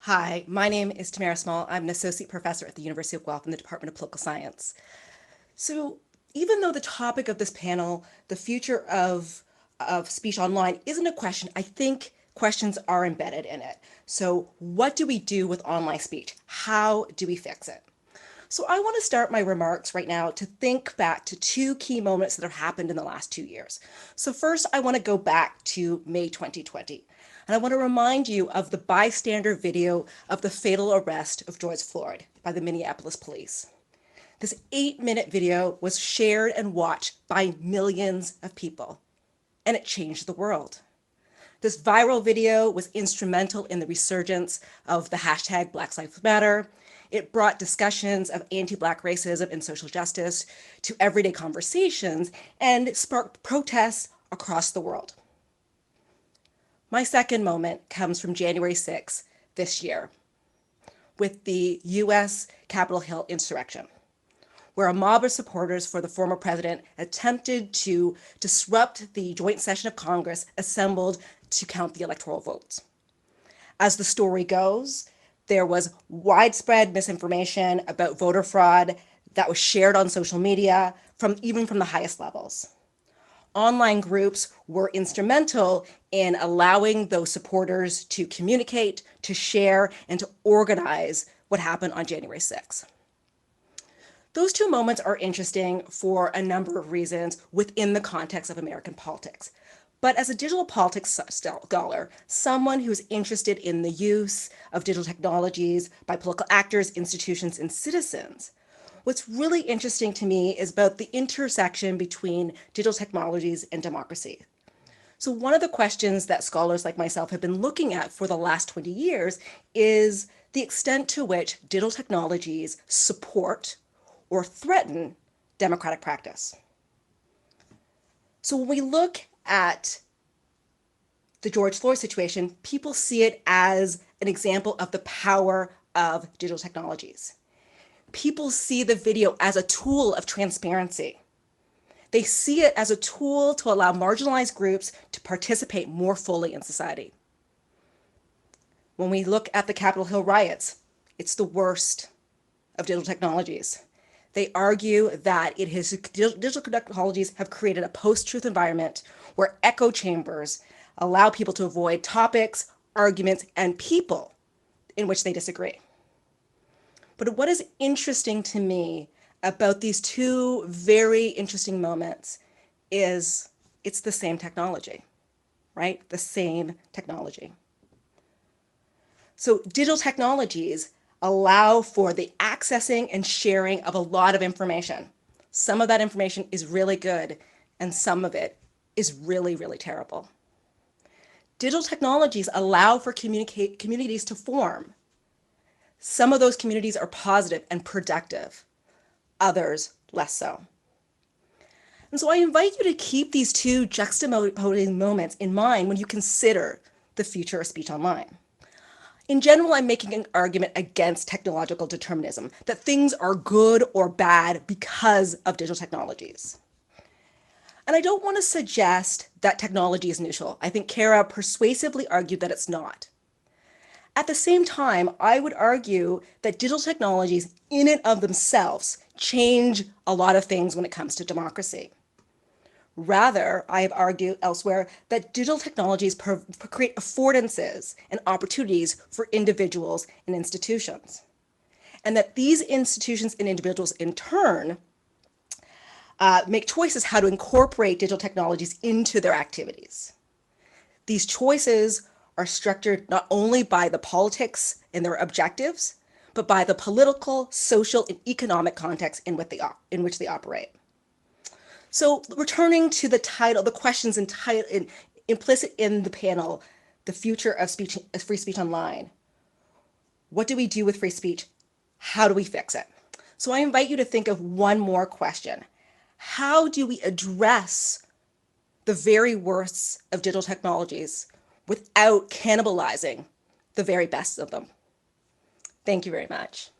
Hi, my name is Tamara A. I'm an associate professor at the University of Guelph in the Department of Political Science. So, even though the topic of this panel, the future of speech online, isn't a question, I think questions are embedded in it. So, what do we do with online speech? How do we fix it? So, I want to start my remarks right now to think back to two key moments that have happened in the last 2 years. So, first, I want to go back to May 2020. And I want to remind you of the bystander video of the fatal arrest of George Floyd by the Minneapolis police. This 8-minute video was shared and watched by millions of people, and it changed the world. This viral video was instrumental in the resurgence of the hashtag Black Lives Matter. It brought discussions of anti-Black racism and social justice to everyday conversations and sparked protests across the world. My second moment comes from January 6th this year with the US Capitol Hill insurrection, where a mob of supporters for the former president attempted to disrupt the joint session of Congress assembled to count the electoral votes. As the story goes, there was widespread misinformation about voter fraud that was shared on social media even from the highest levels. Online groups were instrumental in allowing those supporters to communicate, to share, and to organize what happened on January 6th. Those two moments are interesting for a number of reasons within the context of American politics. But as a digital politics scholar, someone who's interested in the use of digital technologies by political actors, institutions, and citizens, what's really interesting to me is about the intersection between digital technologies and democracy. So one of the questions that scholars like myself have been looking at for the last 20 years is the extent to which digital technologies support or threaten democratic practice. So when we look at the George Floyd situation, people see it as an example of the power of digital technologies. People see the video as a tool of transparency. They see it as a tool to allow marginalized groups to participate more fully in society. When we look at the Capitol Hill riots, it's the worst of digital technologies. They argue that digital technologies have created a post-truth environment where echo chambers allow people to avoid topics, arguments, and people in which they disagree. But what is interesting to me about these two very interesting moments is it's the same technology, right? The same technology. So digital technologies allow for the accessing and sharing of a lot of information. Some of that information is really good, and some of it is really, really terrible. Digital technologies allow for communities to form. Some of those communities are positive and productive, others less so. And so I invite you to keep these two juxtaposing moments in mind when you consider the future of speech online. In general, I'm making an argument against technological determinism, that things are good or bad because of digital technologies. And I don't want to suggest that technology is neutral. I think Kara persuasively argued that it's not. At the same time, I would argue that digital technologies in and of themselves change a lot of things when it comes to democracy. Rather, I have argued elsewhere that digital technologies create affordances and opportunities for individuals and institutions. And that these institutions and individuals in turn make choices how to incorporate digital technologies into their activities. These choices are structured not only by the politics and their objectives, but by the political, social, and economic context in which they operate. So returning to the title, the questions implicit in the panel, the future of free speech online. What do we do with free speech? How do we fix it? So I invite you to think of one more question. How do we address the very worst of digital technologies without cannibalizing the very best of them? Thank you very much.